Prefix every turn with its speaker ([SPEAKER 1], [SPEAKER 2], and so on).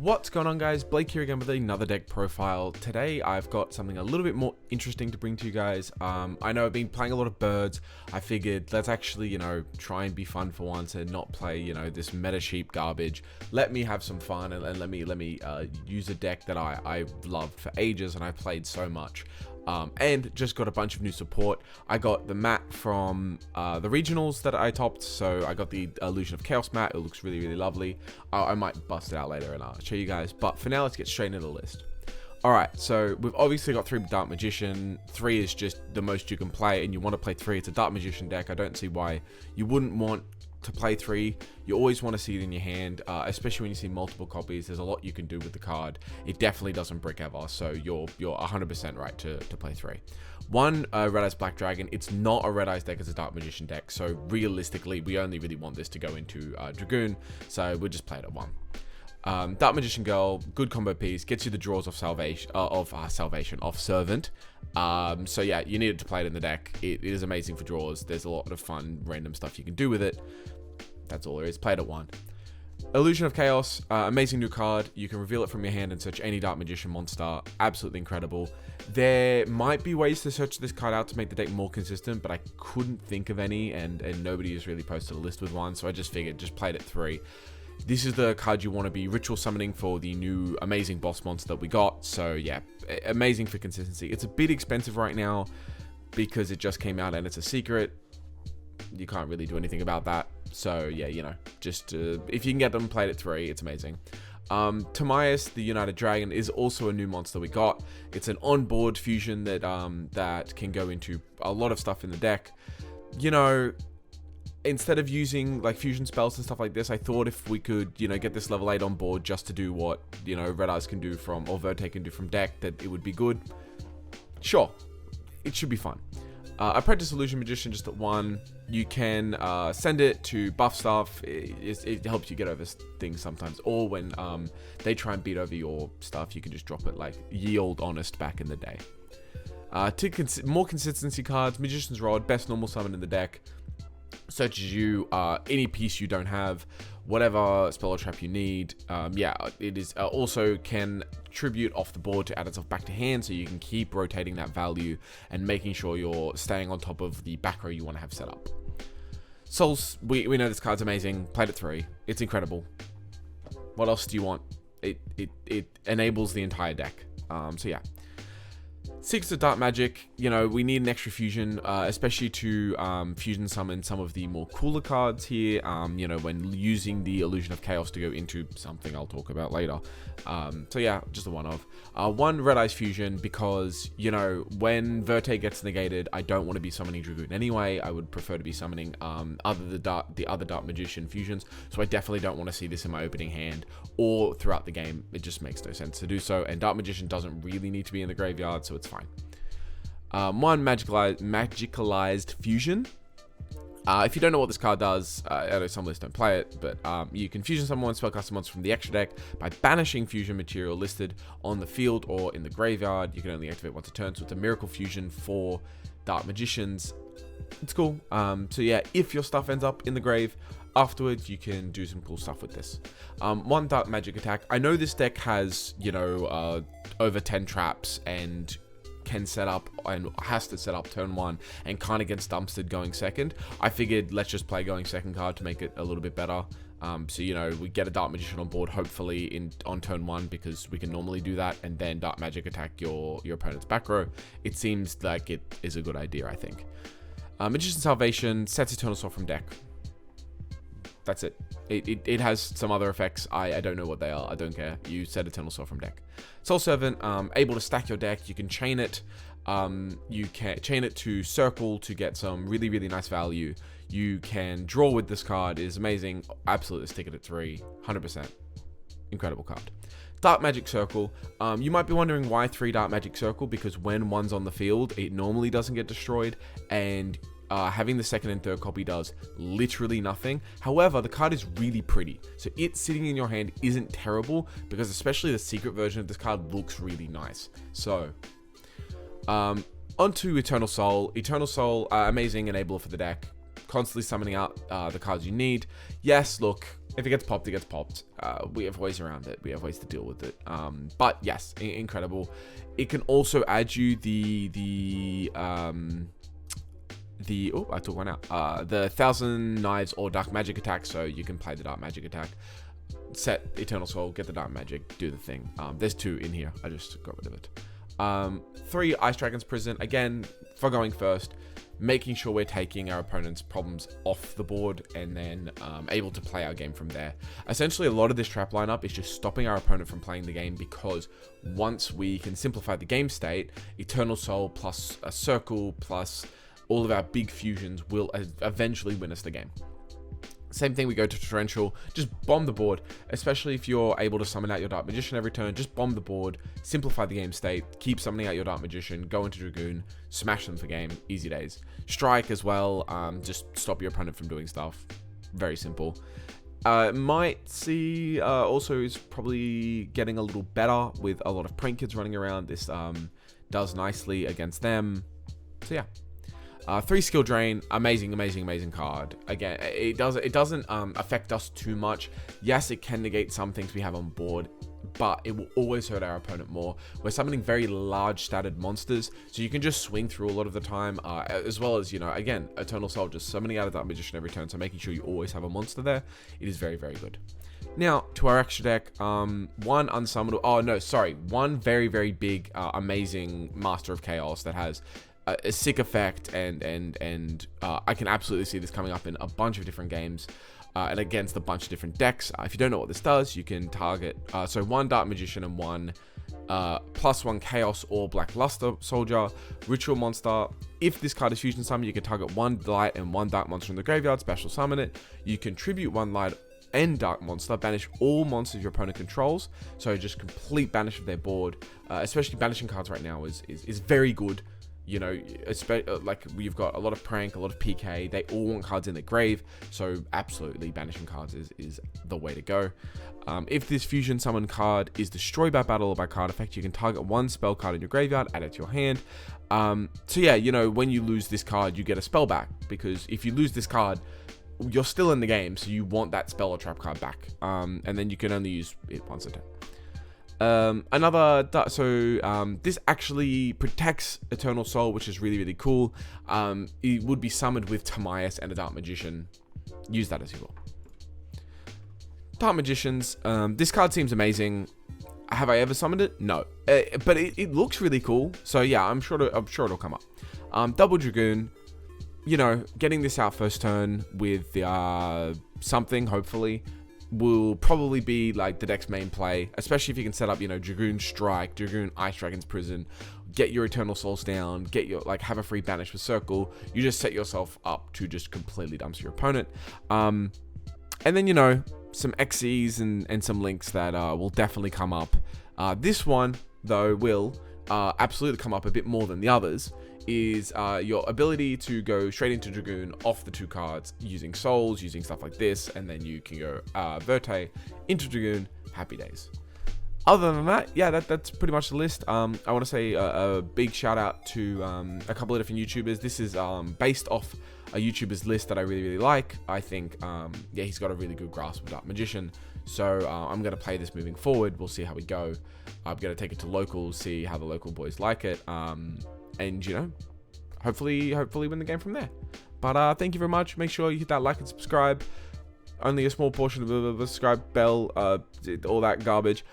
[SPEAKER 1] What's going on, guys? Blake here again with another deck profile. Today I've got something a little bit more interesting to bring to you guys. I know I've been playing a lot of birds. I figured let's actually, try and be fun for once and not play, this meta sheep garbage. Let me have some fun and let me use a deck that I've loved for ages and I've played so much. And just got a bunch of new support. I got the mat from the regionals that I topped, so I got the Illusion of Chaos mat. It looks really, really lovely. I might bust it out later and I'll show you guys, but for now let's get straight into the list. Alright, so we've obviously got 3 Dark Magician. 3 is just the most you can play, and you want to play 3. It's a Dark Magician deck. I don't see why you wouldn't want to play 3. You always want to see it in your hand, especially when you see multiple copies. There's a lot you can do with the card. It definitely doesn't brick ever, so you're 100% right to play 3. 1 Red Eyes Black Dragon. It's not a Red Eyes deck, it's a Dark Magician deck, so realistically we only really want this to go into Dragoon, so we'll just play it at 1. Dark Magician Girl, good combo piece, gets you the draws of Servant. So yeah, you needed to play it in the deck. It is amazing for draws. There's a lot of fun, random stuff you can do with it. That's all there is. Play it at 1. Illusion of Chaos, amazing new card. You can reveal it from your hand and search any Dark Magician monster. Absolutely incredible. There might be ways to search this card out to make the deck more consistent, but I couldn't think of any, and nobody has really posted a list with one, so I just figured just play it at 3. This is the card you want to be ritual summoning for the new amazing boss monster that we got. So yeah, amazing for consistency. It's a bit expensive right now because it just came out and it's a secret. You can't really do anything about that. So yeah, just if you can get them played at 3, it's amazing. Timaeus, the United Dragon, is also a new monster we got. It's an onboard fusion that that can go into a lot of stuff in the deck. Instead of using like fusion spells and stuff like this, I thought if we could, get this level 8 on board just to do what, Red Eyes can do from, or Verte can do from deck, that it would be good. Sure, it should be fun. Apprentice Illusion Magician just at 1. You can send it to buff stuff. It helps you get over things sometimes. Or when they try and beat over your stuff, you can just drop it like ye old honest back in the day. More consistency cards, Magician's Rod, best normal summon in the deck. Searches you any piece you don't have, whatever spell or trap you need. It is also can tribute off the board to add itself back to hand, so you can keep rotating that value and making sure you're staying on top of the back row you want to have set up. Souls, we know this card's amazing. Played at 3. It's incredible. What else do you want? It enables the entire deck. So yeah. Secrets of Dark Magic, we need an extra fusion, especially to fusion summon some of the more cooler cards here, when using the Illusion of Chaos to go into something I'll talk about later. So yeah, just a one-of. 1 Red Eyes Fusion, because, when Verte gets negated, I don't want to be summoning Dragoon anyway. I would prefer to be summoning the other Dark Magician fusions, so I definitely don't want to see this in my opening hand or throughout the game. It just makes no sense to do so, and Dark Magician doesn't really need to be in the graveyard, so it's fine. 1 Magicalized Fusion. If you don't know what this card does, I know some lists don't play it, but you can fusion someone, spellcast monsters from the extra deck by banishing fusion material listed on the field or in the graveyard. You can only activate once a turn, so it's a miracle fusion for Dark Magicians. It's cool. So yeah, if your stuff ends up in the grave, afterwards you can do some cool stuff with this. 1 Dark Magic Attack. I know this deck has, over 10 traps and can set up and has to set up turn 1 and kind of gets dumpstered going second. I figured let's just play going second card to make it a little bit better. So we get a Dark Magician on board hopefully on turn 1, because we can normally do that, and then Dark Magic attack your opponent's back row. It seems like it is a good idea, I think. Magician's Salvation sets Eternal Soul from deck. That's it. It has some other effects. I don't know what they are. I don't care. You set Eternal Soul from deck. Soul Servant, able to stack your deck. You can chain it. You can chain it to Circle to get some really, really nice value. You can draw with this card. It is amazing. Absolutely stick it at 3. 100%. Incredible card. Dark Magic Circle. You might be wondering why 3 Dark Magic Circle, because when 1's on the field, it normally doesn't get destroyed, and having the 2nd and 3rd copy does literally nothing. However, the card is really pretty, so it sitting in your hand isn't terrible, because especially the secret version of this card looks really nice. So onto Eternal Soul. Eternal Soul, amazing enabler for the deck, constantly summoning out the cards you need. Yes, look, If it gets popped, it gets popped. We have ways around it. We have ways to deal with it. But yes, incredible. It can also add you the oh, I took one out. The 1,000 Knives or Dark Magic attack, so you can play the Dark Magic attack. Set Eternal Soul, get the Dark Magic, do the thing. There's 2 in here. I just got rid of it. 3 Ice Dragon's Prison. Again, for going first, making sure we're taking our opponent's problems off the board and then able to play our game from there. Essentially, a lot of this trap lineup is just stopping our opponent from playing the game, because once we can simplify the game state, Eternal Soul plus a Circle plus all of our big fusions will eventually win us the game. Same thing, we go to Torrential, just bomb the board, especially if you're able to summon out your Dark Magician every turn. Just bomb the board, simplify the game state, keep summoning out your Dark Magician, go into Dragoon, smash them for game, easy days. Strike as well, just stop your opponent from doing stuff, very simple. Might see also is probably getting a little better with a lot of Prank Kids running around. This does nicely against them, so yeah. 3 Skill Drain, amazing card. Again, it doesn't affect us too much. Yes, it can negate some things we have on board, but it will always hurt our opponent more. We're summoning very large statted monsters, so you can just swing through a lot of the time, as well as, you know, again, Eternal Soul, just summoning out of that Magician every turn, so making sure you always have a monster there. It is very good. Now, to our extra deck, one very big, amazing Master of Chaos that has a sick effect, and I can absolutely see this coming up in a bunch of different games and against a bunch of different decks. If you don't know what this does, you can target 1 Dark Magician and 1 +1 Chaos or Black Luster Soldier Ritual Monster. If this card is fusion summon, you can target 1 light and 1 dark monster in the graveyard, special summon it. You contribute 1 light and dark monster, banish all monsters your opponent controls, so just complete banish of their board. Especially banishing cards right now is very good. You know, like we've got a lot of Prank, a lot of PK, they all want cards in the grave, so absolutely banishing cards is the way to go. If this fusion summon card is destroyed by battle or by card effect, you can target 1 spell card in your graveyard, add it to your hand. So yeah, you know, when you lose this card, you get a spell back, because if you lose this card, you're still in the game, so you want that spell or trap card back. And then you can only use it once a turn. This actually protects Eternal Soul, which is really cool. It would be summoned with Timaeus and a Dark Magician. Use that as you will. Dark Magicians, this card seems amazing. Have I ever summoned it? No, but it looks really cool, so yeah, I'm sure it'll come up. Double Dragoon, you know, getting this out first turn with something, hopefully, will probably be like the deck's main play, especially if you can set up, you know, Dragoon Strike, Dragoon Ice Dragon's Prison, get your Eternal Souls down, get your, like, have a free banish with Circle. You just set yourself up to just completely dump your opponent. And then, you know, some XEs and some links that will definitely come up. This one, though, will absolutely come up a bit more than the others, is your ability to go straight into Dragoon off the 2 cards using Souls, using stuff like this, and then you can go Verte into Dragoon, happy days. Other than that, yeah, that's pretty much the list. I want to say a big shout out to a couple of different YouTubers. This is based off a YouTuber's list that I really like. I think, yeah, he's got a really good grasp of Dark Magician. So I'm going to play this moving forward. We'll see how we go. I'm going to take it to locals, see how the local boys like it. And, you know, hopefully win the game from there. But thank you very much. Make sure you hit that like and subscribe. Only a small portion of the subscribe bell, all that garbage.